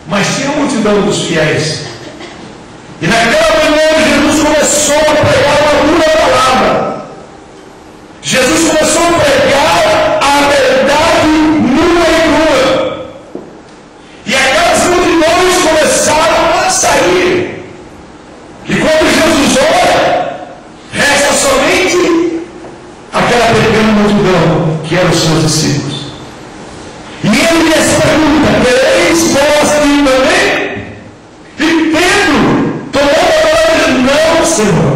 mas tinha a multidão dos fiéis. E naquela manhã Jesus começou a pregar uma dura palavra. Jesus começou a pregar a verdade nua e crua. E aquelas multidões começaram a sair. E quando Jesus ora, resta somente aquela pequena multidão que eram os seus discípulos. E ele lhes pergunta: quereis vós ir também? E Pedro tomou a palavra: não, Senhor.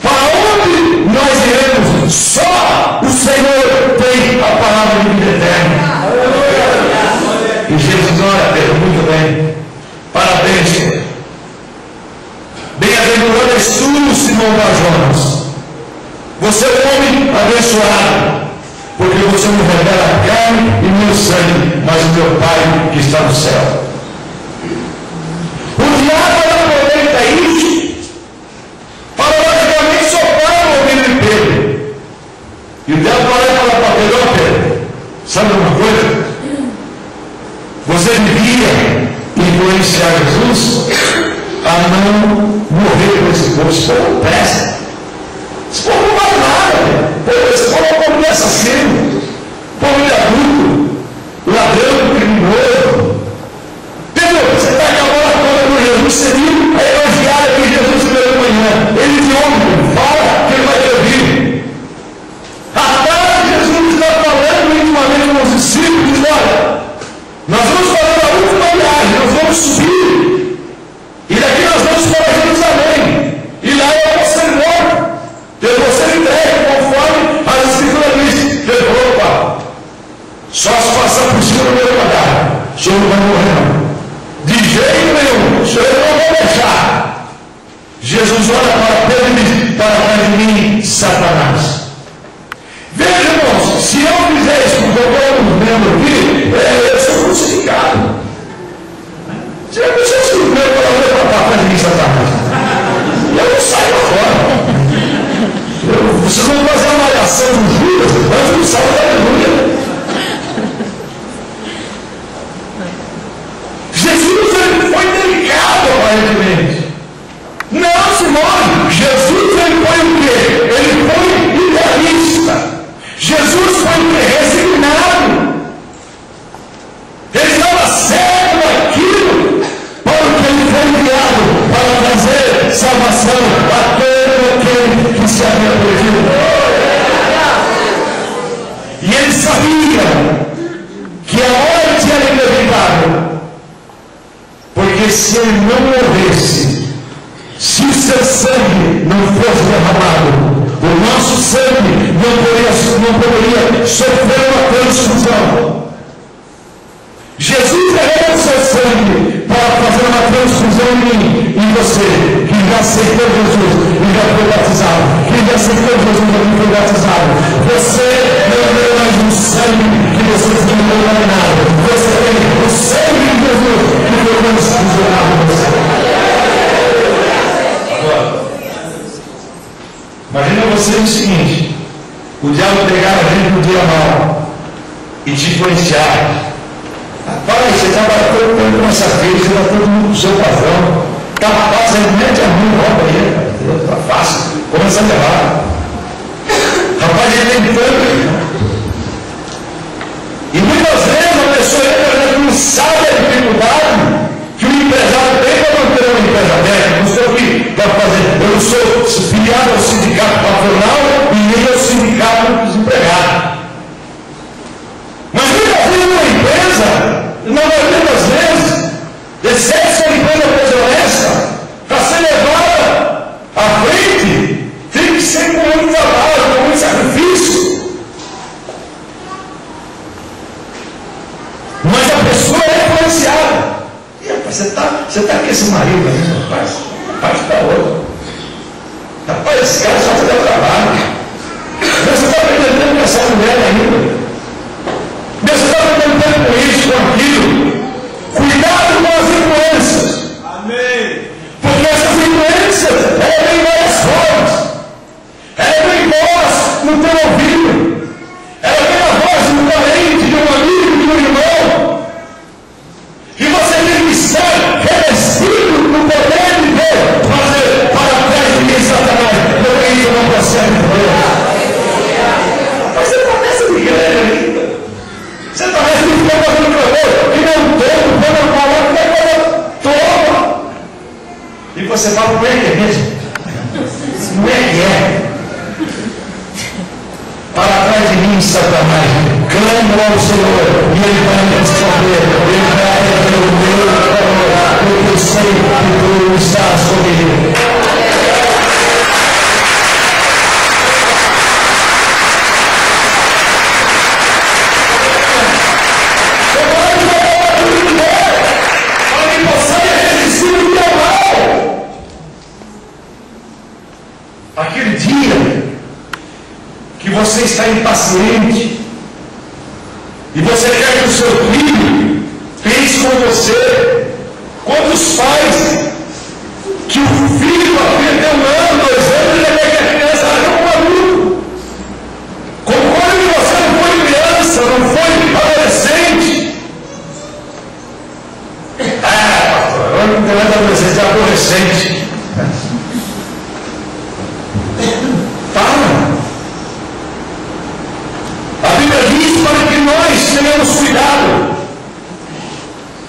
Para onde nós iremos? Só o Senhor tem a palavra de vida eterna. E Jesus ora: Pedro, muito bem. Parabéns, Pedro. Bem-aventurado és tu, Simão Barjonas. Você é um homem abençoado, porque você não revela a carne e nem o sangue, mas o meu Pai que está no céu. O diabo aproveita isso para logicamente soprar o ouvido de Pedro. E o diabo vai falar para Pedro: ó Pedro, sabe uma coisa? Você devia influenciar Jesus a não morrer com esse povo. Esse povo não presta. Esse povo não vale nada. Esse povo é um povo de assassino, povo de adulto, ladrão, criminoso. Pedro, você está acabando a conta com Jesus. Você viu a elogiada que Jesus pela manhã. Ele de ontem fala que ele vai te ouvir. À tarde, Jesus está falando intimamente com os discípulos, diz: olha, nós vamos fazer a última viagem, nós vamos subir. E daqui nós vamos para Jerusalém. E lá eu vou ser morto. Eu vou ser entregue conforme as escrituras dizem. Ele falou: opa, só se passar por cima do meu radar, o senhor não vai morrer não. De jeito nenhum, o senhor não vai deixar. Jesus olha para Pedro e diz: para trás de mim, Satanás. Veja, irmãos, se eu fizer isso com qualquer um membro aqui, eu sou crucificado. Se eu fizer isso com o meu, eu vou para trás de mim, Satanás. Eu não saio fora. Vocês vão fazer uma malhação do Judas, mas não sai da aleluia. Jesus foi delicado, aparentemente. Não, Simão, Jesus ele foi o quê? Ele foi idealista. Jesus foi o quê? Resignado. Ele estava certo naquilo para o que ele foi enviado, para trazer salvação a todo aquele que se havia perdido. E ele sabia que a morte era inevitável, porque se ele não morresse, se o seu sangue não fosse derramado, o nosso sangue não poderia sofrer uma transfusão. Jesus derramou o seu sangue para fazer uma transfusão em mim e você, que já aceitou Jesus e já foi batizado, que já aceitou Jesus e foi batizado. Você não tem mais um sangue que você tem contaminado. Você tem o sangue de Jesus que foi transfusionado em você. Agora, imagina você o seguinte: o diabo pegar a gente no dia mal e te influenciar. Rapaz, você trabalha todo mundo com essa vez, você está todo mundo com o seu patrão. Está fácil, ele mete a mão, rouba aí, está fácil, começa a levar. Rapaz, ele tem tanto. E muitas vezes a pessoa entra, não sabe a dificuldade que o empresário tem para manter uma empresa aberta. Não estou aqui para fazer. Eu sou filiado ao sindicato patronal e nem ao sindicato dos empregados. Mas muitas vezes uma empresa, na maioria das vezes, exceto se a empresa desonesta, para ser levada à frente, tem que ser com muito trabalho, com muito sacrifício. Mas a pessoa é influenciada. E, rapaz, você está com esse marido aí, rapaz? Rapaz, está outro. Rapaz, esse cara só te dá trabalho. Você está pretendendo com essa mulher ainda. Deus está tentando com isso, com aquilo. Cuidado com as influências. Amém. Porque essas influências, elas vêm em várias formas. Ela vem voz no teu ouvido. Ela vem a voz de um parente, de um amigo, de um irmão. E você tem que Senhor, e Ele vai me responder, Ele vai ver o meu amor, porque eu sei que Tu estás comigo. Aquele dia que você está impaciente e você quer que o seu filho pense com você, quantos pais que o filho, a filha tem 1 ano, 2 anos, ele quer que a criança haja um adulto. Concordo que você não foi criança, não foi adolescente. Pastor, agora não tem mais adolescente, é adolescente. Tenhamos cuidado.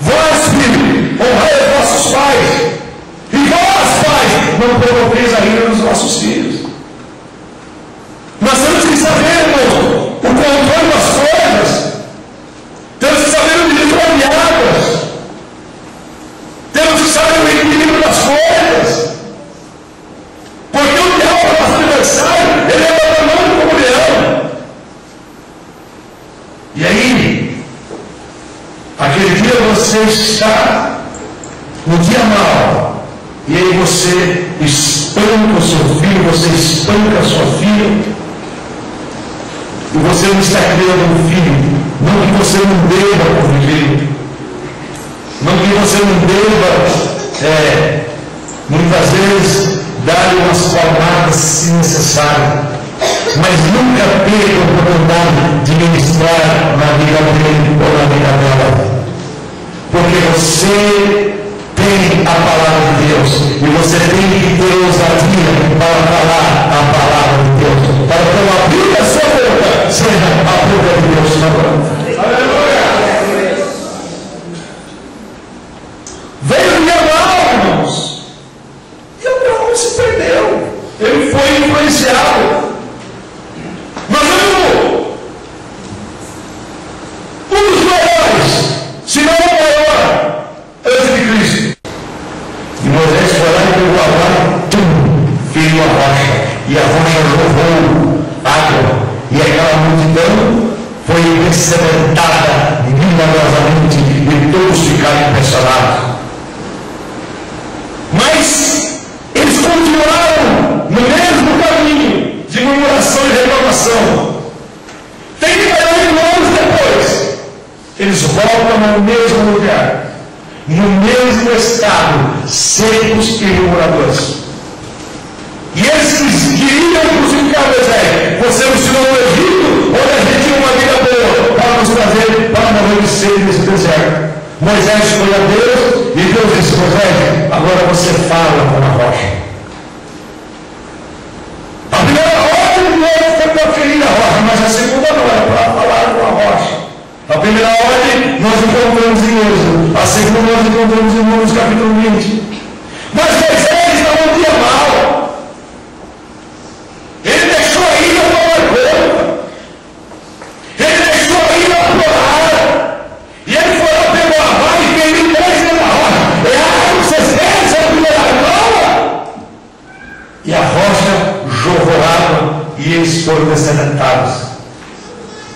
Vós, filho, honrai os vossos pais. E vós, pais, não provoqueis a ira dos vossos filhos. Nós temos que saber, irmãos, o controle das coisas. Temos que saber o equilíbrio de águas. Temos que saber o equilíbrio das coisas. Porque o diabo, nosso adversário, ele é batalhando como leão. E aí, aquele dia você está no dia mau, e aí você espanca o seu filho, você espanca a sua filha, e você não está criando um filho, não que você não deva conviver, não que você não deva, muitas vezes, dar umas palmadas se necessário. Mas nunca perca a oportunidade de ministrar na vida dele ou na vida dela. Porque você tem a palavra de Deus. E você tem que ter ousadia para falar a palavra de Deus. Para que a Bíblia, a sua boca, seja a boca de Deus na boca. Aleluia! Veio o dia mal, irmãos. E Abraão se perdeu. Ele foi influenciado. Mas um dos maiores, se não o maior, antes de Cristo. E Moisés foi lá e pegou a vara, feriu a rocha, e a rocha jorrou água, e aquela multidão foi sedentada milagrosamente, e todos ficaram impressionados. Mas eles continuaram no mesmo caminho de murmuração e reclamação. Tem que parar anos depois. Eles voltam no mesmo lugar, no mesmo estado, secos e murmuradores. E eles queriam crucificar Moisés. Você nos tirou do Egito, onde a gente tinha uma vida boa, para nos trazer para morrer de sede nesse deserto. Moisés foi a Deus, e Deus disse: Moisés, agora você fala com a rocha. A primeira ordem foi para ferir a rocha, mas a segunda não era para falar com a rocha. A primeira ordem nós encontramos em Êxodo, a segunda nós encontramos em Números capítulo 20. Mas Moisés estava um dia mal. Ele deixou a ira tomar conta. Ele deixou a ira aflorar. E ele foi lá, pegou a vara e feriu 10 dentro da rocha. É água, vocês querem a primeira prova? E a rocha jorrou água e eles foram descedentados.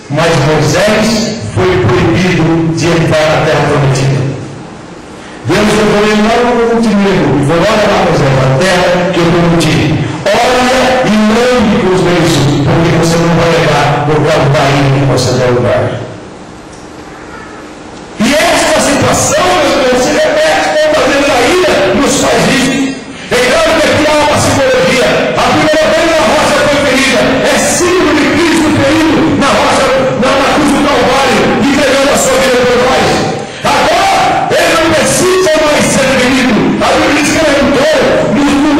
Mas Moisés foi proibido de entrar na terra prometida. Deus levou ele lá no Monte Negro e falou: olha lá, Moisés, a terra que eu prometi. Olha e ande com os beiços, porque você não vai levar por causa da ira que você deve levar. E esta situação, meus irmãos, se repete quando a Deus da ira nos faz isso. É claro que aqui há uma simbologia. A primeira vez a rocha foi ferida. É símbolo de Cristo ferido na rocha, na cruz do Calvário, entregando a sua vida por nós. Agora, ele não precisa mais ser ferido. A Bíblia diz que ele entrou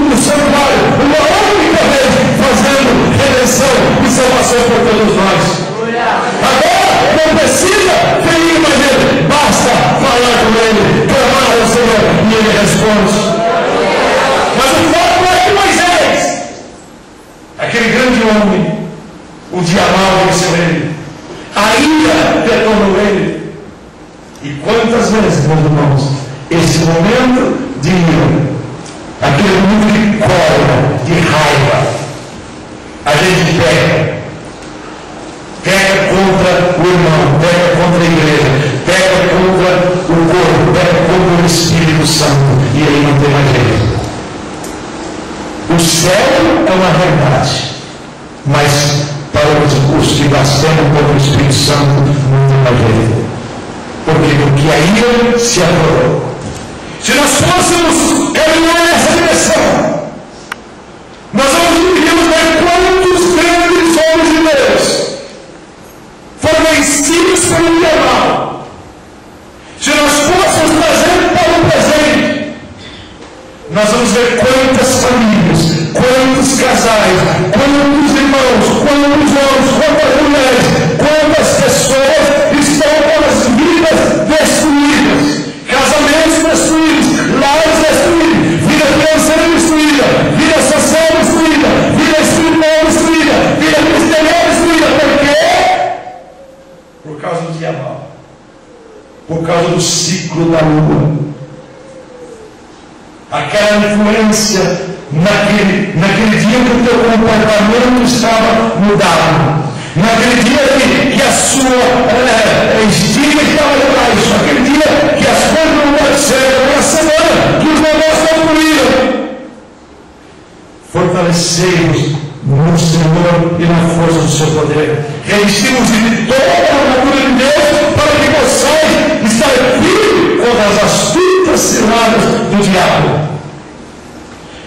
no santuário uma única vez, fazendo redenção e salvação por todos nós. Agora, não precisa ferir mais ele. Basta falar com ele, clamar ao Senhor e ele responde. Mas o fato é que Moisés, aquele grande homem, o dia mau venceu ele. quantas vezes, meus irmãos, esse momento de ira, aquele momento de cólera, de raiva, a gente pega contra o irmão, pega contra a igreja, pega contra o corpo, pega contra o Espírito Santo, e aí não tem mais jeito. O céu é uma verdade, mas para os que blasfemam contra o Espírito Santo não tem mais jeito. Por quê? Porque a ira se aprovou. Se nós fôssemos caminhar nessa direção, nós iríamos ver quantos grandes homens de Deus foram vencidos pelo dia mal. Se nós fôssemos trazer para o presente, nós vamos ver quantas famílias, quantos casais, quantos irmãos, quantos homens, quantas mulheres, quantas pessoas estão com as vidas destruídas, casamentos destruídos, lares destruídos, vida financeira destruída, vida social destruída, vida espiritual destruída, vida cristiana destruída. Por quê? Por causa do dia mal, por causa do ciclo da lua. Aquela influência naquele dia que o teu comportamento estava mudado, naquele dia que a sua estima estava debaixo, naquele dia que as coisas não podem ser, naquela semana que os negócios não fluíram. Fortalecei-vos no Senhor e na força do seu poder. Revestimos de toda a armadura de Deus para que possais estar firmes contra as astutas ciladas do diabo.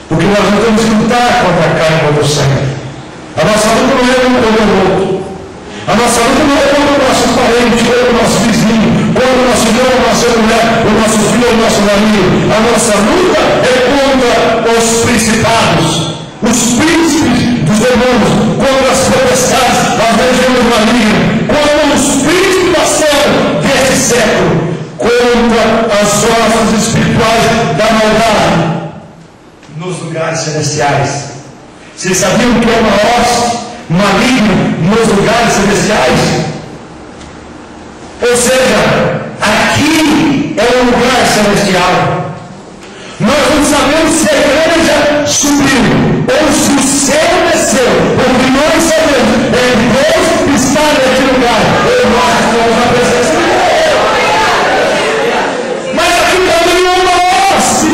Porque nós não temos que lutar contra a carne e contra o sangue. A nossa luta não é contra o outro. A nossa luta não é contra o nosso parente, contra o nosso vizinho, contra o nosso irmão, a nossa mulher, o nosso filho, o nosso marido. A nossa luta é contra os principados, os príncipes dos demônios, contra as potestades, as regiões malignas, contra os príncipes da céu deste século, contra as hostes espirituais da maldade nos lugares celestiais. Vocês sabiam que é uma hoste maligna nos lugares celestiais? Ou seja, aqui é um lugar celestial. Nós não sabemos se a igreja subiu ou se o céu desceu. O que nós sabemos é que Deus está neste lugar e nós estamos na presença de Deus. Mas aqui também é uma hoste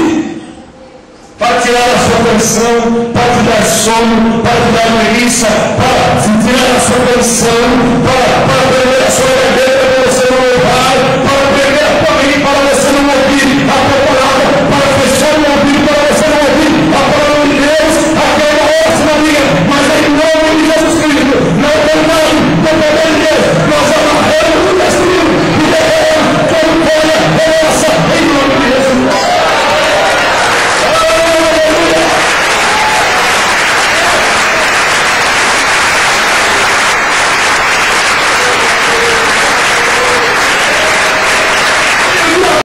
para tirar a sua atenção, para te dar sono, para te dar preguiça, para tirar a sua atenção, para